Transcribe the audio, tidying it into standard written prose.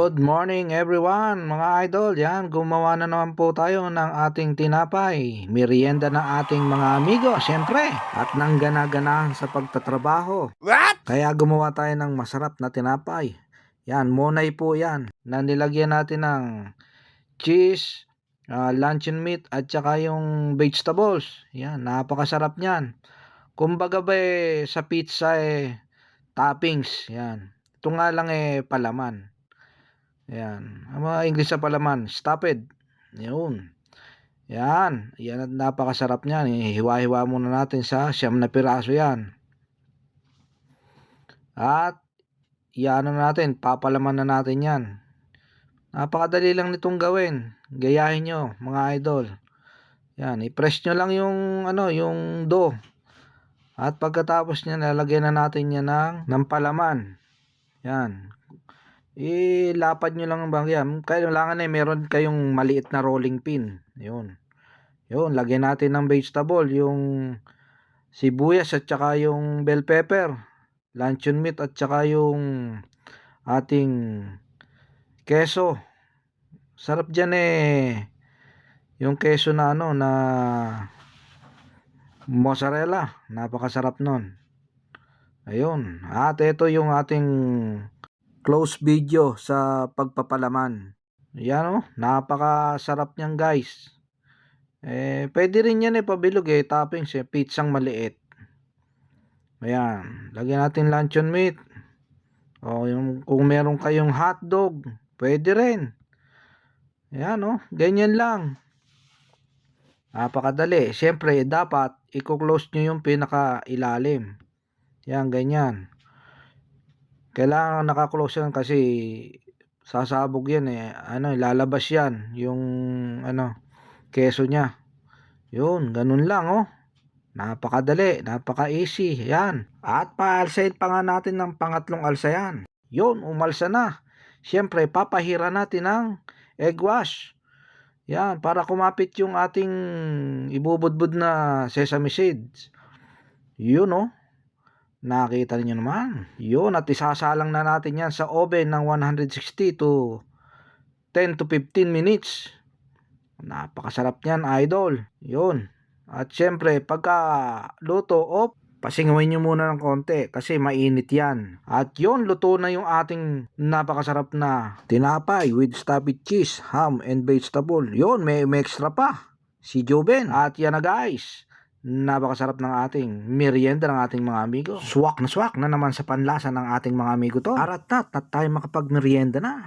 Good morning everyone mga idol. Yan, gumawa na naman po tayo ng ating tinapay. Merienda ng ating mga amigo, syempre. At nang gana-ganahan sa pagtatrabaho. What? Kaya gumawa tayo ng masarap na tinapay. Yan, monay po yan. Na nilagyan natin ng cheese, luncheon meat at saka yung vegetables. Yan, napakasarap niyan. Kumbaga ba sa pizza toppings. Yan. Ito nga lang palaman. Ayan. Ang mga English sa palaman, stuffed. Yun. Yan. Yan at napakasarap niyan. Hiwa-hiwa muna natin sa 9 na piraso yan. At iyan na natin, papalaman na natin yan. Napakadali lang nitong gawin. Gayahin nyo, mga idol. Yan, i-press nyo lang yung yung dough. At pagkatapos niyan, lalagyan na natin yan ng palaman. Yan. Ilapad nyo lang ang bagyan. Kailangan meron kayong maliit na rolling pin. Yun. Yun, lagyan natin ng vegetable, yung sibuyas at saka yung bell pepper, luncheon meat at saka yung ating keso. Sarap dyan yung keso na na mozzarella. Napakasarap nun. Ayun. At ito yung ating close video sa pagpapalaman. Yan napakasarap niyan guys. Pwede rin yan pabilog toppings pizzang maliit. Ayan, lagyan natin luncheon meat. O yung kung meron kayong hotdog, pwede rin. Ayan ganyan lang. Napakadali. Siyempre dapat i-close nyo yung pinaka ilalim. Yan, ganyan. Kailangan naka-close yan kasi sasabog yan lalabas yan yung keso niya. Yun, ganun lang Napakadali, napaka-easy. Yan. At paalsahin pa nga natin ng pangatlong alsa yan. Yun, umalsa na. Siyempre, papahira natin ng egg wash. Yan, para kumapit yung ating ibubudbud na sesame seeds. Yun nakita niyo naman. Yun, at isasalang na natin yan sa oven ng 160 to 10 to 15 minutes. Napakasarap niyan, idol. Yun. At syempre, pagka luto, pasingawin nyo muna ng konti kasi mainit yan. At yun, luto na yung ating napakasarap na tinapay with stuffed cheese, ham, and vegetable. Yun, may extra pa. Si Joven. At yan na guys. Napakasarap ng ating merienda ng ating mga amigo. Swak na naman sa panlasa ng ating mga amigo to. Arat na tayo makapag merienda na.